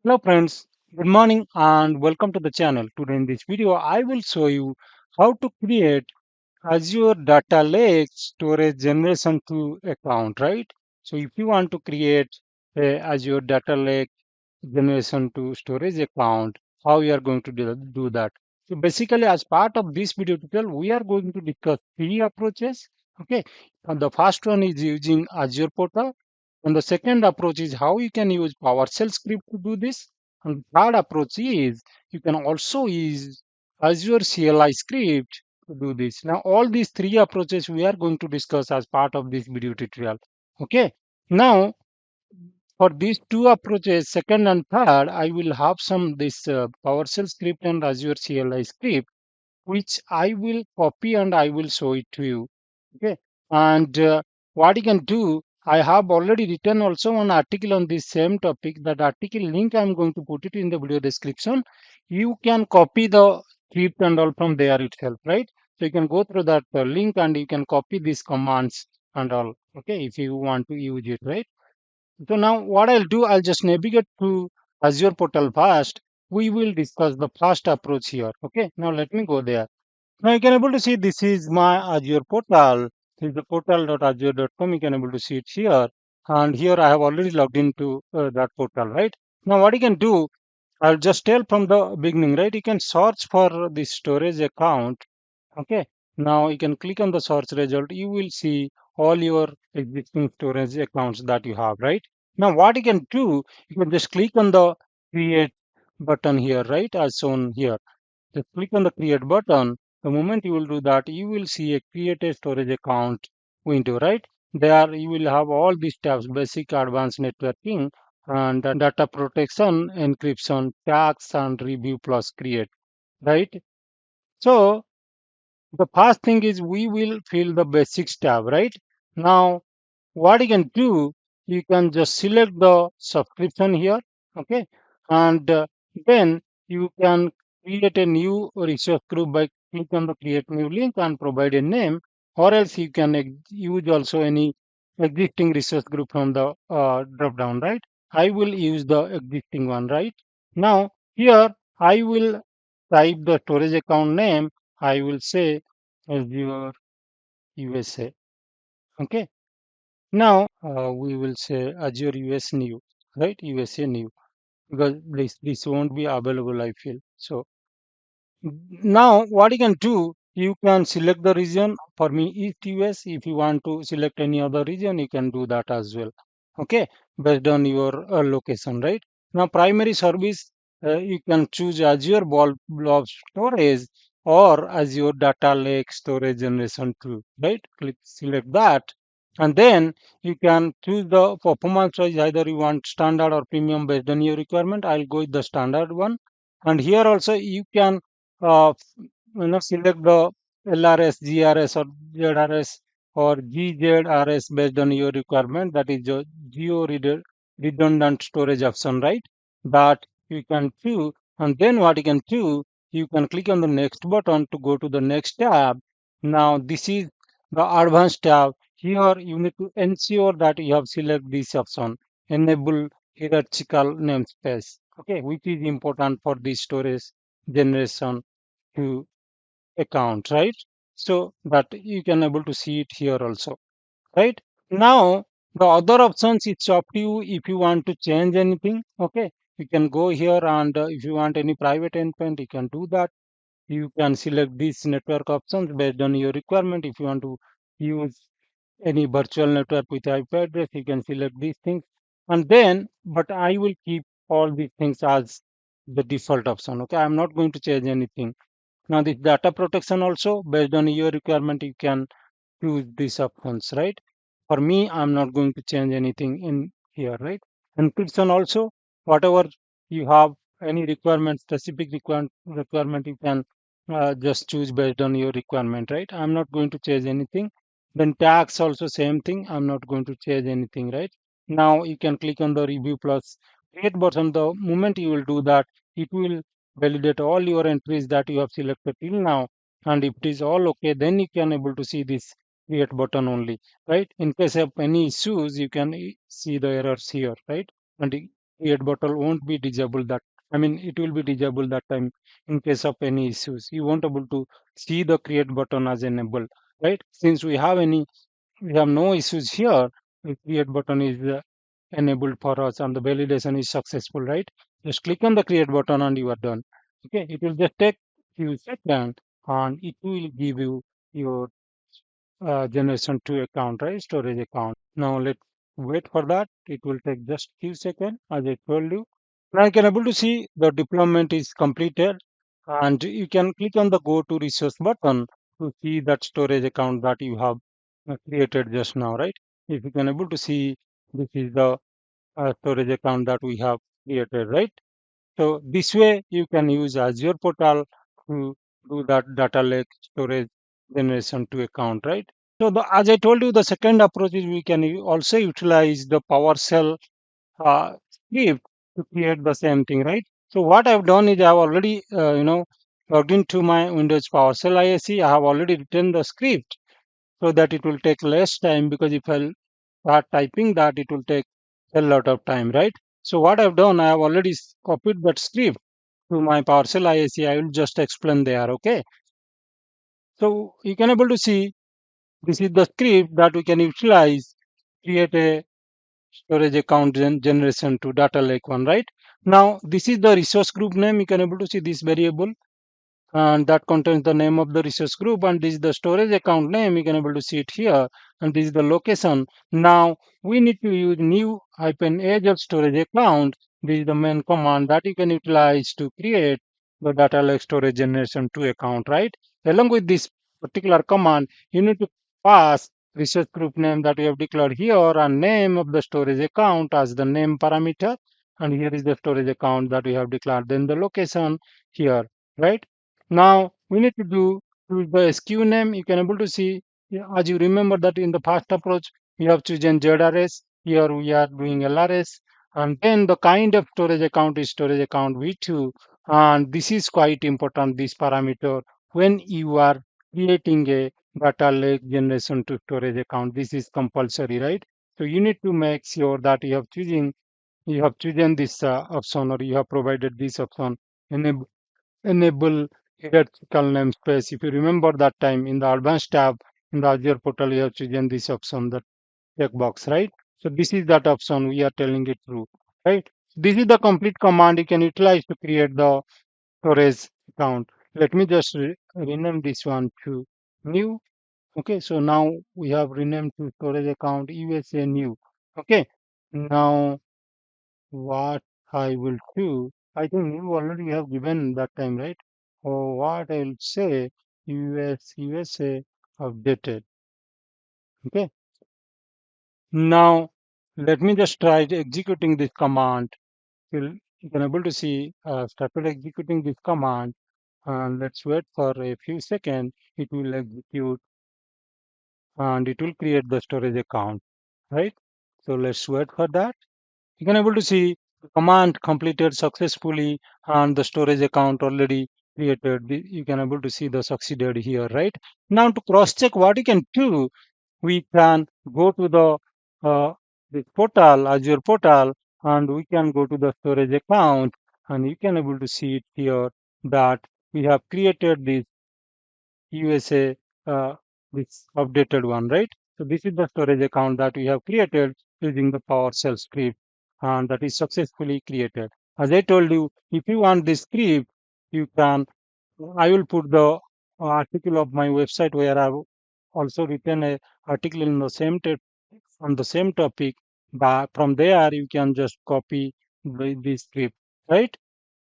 Hello friends, good morning and welcome to the channel. Today in this video, I will show you how to create Azure Data Lake Storage Generation 2 account, right? So if you want to create a Azure Data Lake Generation 2 storage account, how you are going to do that. So basically as part of this video tutorial, we are going to discuss three approaches. Okay, and the first one is using Azure portal. And the second approach is how you can use PowerShell script to do this. And the third approach is you can also use Azure CLI script to do this. Now, all these three approaches we are going to discuss as part of this video tutorial. Okay. Now, for these two approaches, second and third, I will have some this PowerShell script and Azure CLI script which I will copy and I will show it to you. Okay. And what you can do, I have already written also one article on this same topic. That article link I'm going to put it in the video description. You can copy the script and all from there itself, right? So you can go through that link and you can copy these commands and all. Okay, if you want to use it, right? So now what I'll do, I'll just navigate to Azure portal first. We will discuss the first approach here. Okay, now let me go there. Now you can able to see this is my Azure portal. This is the portal.azure.com. You can able to see it here. And here I have already logged into that portal, right? Now what you can do, I'll just tell from the beginning, right? You can search for the storage account. Okay. Now you can click on the search result. You will see all your existing storage accounts that you have, right? Now what you can do, you can just click on the create button here, right? As shown here. Just click on the create button. The moment you will do that, you will see a create a storage account window, right? There you will have all these tabs: basic, advanced networking, and data protection, encryption, tags, and review plus create, right? So the first thing is we will fill the basics tab, right? Now what you can do, you can just select the subscription here. Okay. And then you can create a new resource group by click on the create new link and provide a name, or else you can use also any existing resource group from the drop down, right? I will use the existing one, right? Now here I will type the storage account name. I will say Azure USA. Okay. Now we will say Azure US new, right? USA new, because this won't be available, I feel. So now what you can do, you can select the region. For me, East US. If you want to select any other region, you can do that as well. Okay, based on your location, right? Now primary service, you can choose Azure Blob Storage or Azure Data Lake Storage Generation 2, right? Click select that, and then you can choose the performance choice. Either you want standard or premium based on your requirement. I'll go with the standard one. And here also you can select the LRS, GRS, or ZRS or GZRS based on your requirement. That is your redundant storage option, right? That you can choose. And then what you can do, you can click on the next button to go to the next tab. Now this is the advanced tab. Here you need to ensure that you have select this option, enable hierarchical namespace. Okay, which is important for the storage generation to account, right? So that you can able to see it here also, right? Now the other options, it's up to you if you want to change anything. Okay, you can go here, and if you want any private endpoint, you can do that. You can select these network options based on your requirement. If you want to use any virtual network with IP address, you can select these things. And then, but I will keep all these things as the default option. Okay, I'm not going to change anything. Now this data protection also based on your requirement, you can choose these options, right? For me, I'm not going to change anything in here, right? Encryption also, whatever you have any requirement, specific requirement, you can just choose based on your requirement, right? I'm not going to change anything. Then tax also same thing. I'm not going to change anything, right? Now you can click on the review plus create button. The moment you will do that, it will validate all your entries that you have selected till now. And if it is all okay, then you can able to see this create button only, right? In case of any issues, you can see the errors here, right? And create button won't be disabled that, I mean, it will be disabled that time in case of any issues. You won't able to see the create button as enabled, right? Since we have no issues here, the create button is enabled for us and the validation is successful, right? Just click on the create button and you are done. Okay, it will just take few seconds and it will give you your generation 2 account, right? Storage account. Now let's wait for that. It will take just few seconds, as I told you. Now you can able to see the deployment is completed, and you can click on the go to resource button to see that storage account that you have created just now, right? If you can able to see, this is the storage account that we have created, right? So this way you can use Azure portal to do that data lake storage generation to account, right? So as I told you, the second approach is we can also utilize the PowerShell script to create the same thing, right? So what I've done is I've already, logged into my Windows PowerShell ISE. I have already written the script so that it will take less time, because if I start typing that, it will take a lot of time, right? So what I've done, I have already copied that script to my PowerShell ISE. I will just explain there, okay? So you can able to see this is the script that we can utilize, create a storage account generation to data lake one, right? Now this is the resource group name. You can able to see this variable, and that contains the name of the resource group, and this is the storage account name. You can able to see it here, and this is the location. Now we need to use new hyphen Azure storage account. This is the main command that you can utilize to create the data lake storage generation to account, right? Along with this particular command, you need to pass resource group name that we have declared here and name of the storage account as the name parameter, and here is the storage account that we have declared, then the location here, right? Now we need to do the SKU name. You can able to see, yeah, as you remember that in the past approach, we have chosen ZRS. Here we are doing LRS. And then the kind of storage account is storage account V2. And this is quite important, this parameter, when you are creating a data lake generation to storage account. This is compulsory, right? So you need to make sure that you have chosen this option, or you have provided this option, enable hierarchical namespace. If you remember that time in the advanced tab in the Azure portal, you have chosen this option, the checkbox, right? So this is that option we are telling it true, right? This is the complete command you can utilize to create the storage account. Let me just rename this one to new. Okay, so now we have renamed to storage account USA new. Okay, now what I will do, I think you already have given that time, right? Or what I will say, USA updated. Okay. Now, let me just try executing this command. You can able to see started executing this command, and let's wait for a few seconds. It will execute and it will create the storage account, right? So let's wait for that. You can able to see the command completed successfully and the storage account already created. You can able to see the succeeded here, right? Now to cross check what you can do, we can go to the uh, this portal, Azure portal, and we can go to the storage account, and you can able to see it here that we have created this USA, this updated one, right? So this is the storage account that we have created using the PowerShell script, and that is successfully created. As I told you, if you want this script, you can. I will put the article of my website where I've also written a article in the same on the same topic. But from there, you can just copy the script, right?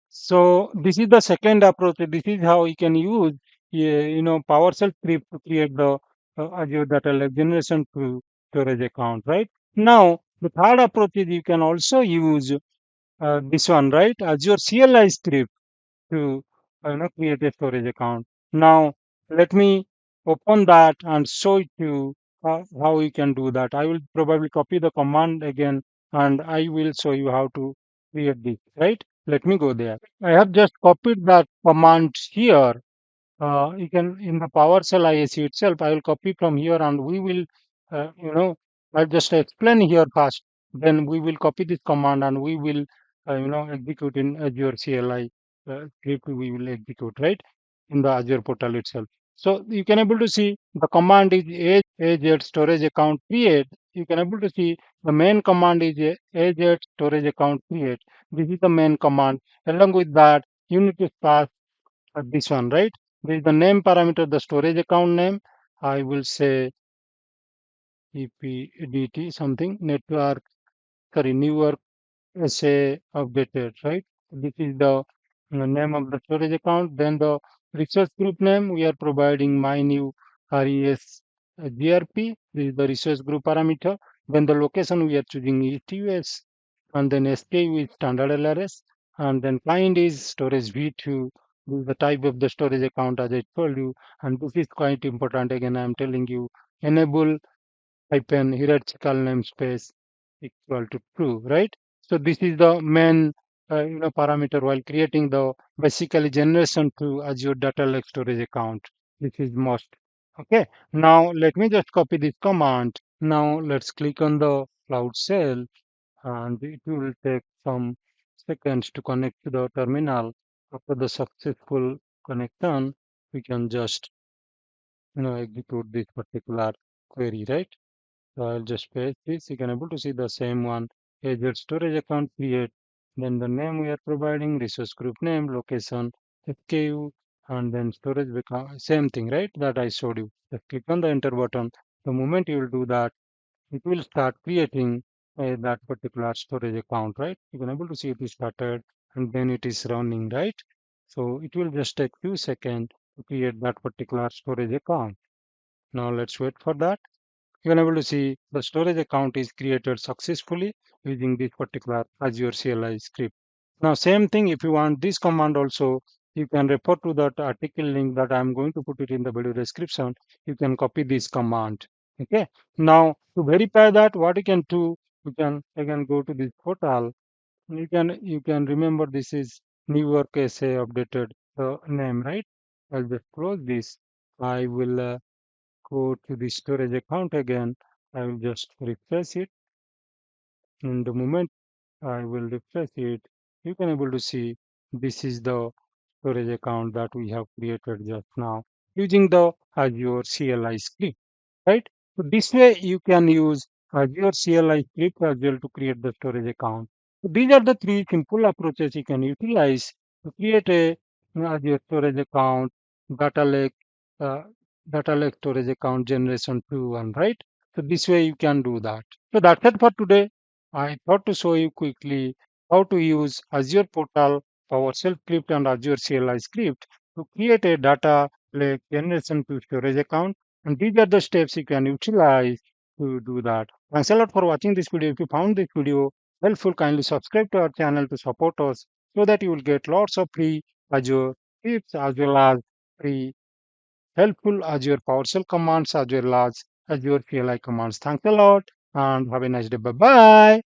So this is the second approach. This is how you can use, PowerShell script to create the Azure Data Lake generation to storage account, right? Now, the third approach is you can also use this one, right? Azure CLI script to create a storage account. Now, let me open that and show it to you how you can do that. I will probably copy the command again, and I will show you how to create this, right? Let me go there. I have just copied that command here. You can in the PowerShell ISU itself. I will copy from here, and we will, I'll just explain here first. Then we will copy this command, and we will execute in Azure CLI script we will execute, right, in the Azure portal itself. So you can able to see the command is AZ storage account create. You can able to see the main command is AZ storage account create. This is the main command. Along with that, you need to pass this one, right? This is the name parameter, the storage account name. I will say EPDT something network, sorry, newer say updated, right? This is the name of the storage account. Then the resource group name, we are providing my new res grp. This is the resource group parameter. Then the location, we are choosing ETUS, and then SKU is standard LRS, and then kind is storage V2. This is the type of the storage account as I told you, and this is quite important. Again, I am telling you, enable hyphen hierarchical namespace equal to true, right? So this is the main parameter while creating the basically generation to Azure Data Lake Storage account. This is most. Okay. Now let me just copy this command. Now let's click on the Cloud Shell, and it will take some seconds to connect to the terminal. After the successful connection, we can just execute this particular query, right? So I'll just paste this. You can able to see the same one. Azure storage account create. Then the name we are providing, resource group name, location, SKU, and then storage become same thing, right? That I showed you. Just click on the enter button. The moment you will do that, it will start creating that particular storage account, right? You can able to see it is started and then it is running, right? So it will just take few seconds to create that particular storage account. Now let's wait for that. You can able to see the storage account is created successfully using this particular Azure CLI script. Now, same thing, if you want this command also, you can refer to that article link that I'm going to put it in the video description. You can copy this command. Okay. Now, to verify that, what you can do, you can again go to this portal. You can remember this is Newark SA updated name, right? I'll just close this. I will go to the storage account again. I will just refresh it. And the moment I will refresh it, you can able to see this is the storage account that we have created just now using the Azure CLI script, right? So this way you can use Azure CLI script as well to create the storage account. So these are the three simple approaches you can utilize to create a Azure storage account, data lake, uh, data lake storage account generation 2 right? So this way you can do that. So that's it for today. I thought to show you quickly how to use Azure Portal, PowerShell script, and Azure CLI script to create a data lake generation to storage account. And these are the steps you can utilize to do that. Thanks a lot for watching this video. If you found this video helpful, kindly subscribe to our channel to support us so that you will get lots of free Azure tips as well as free helpful Azure PowerShell commands as well as Azure CLI commands. Thanks a lot and have a nice day. Bye bye.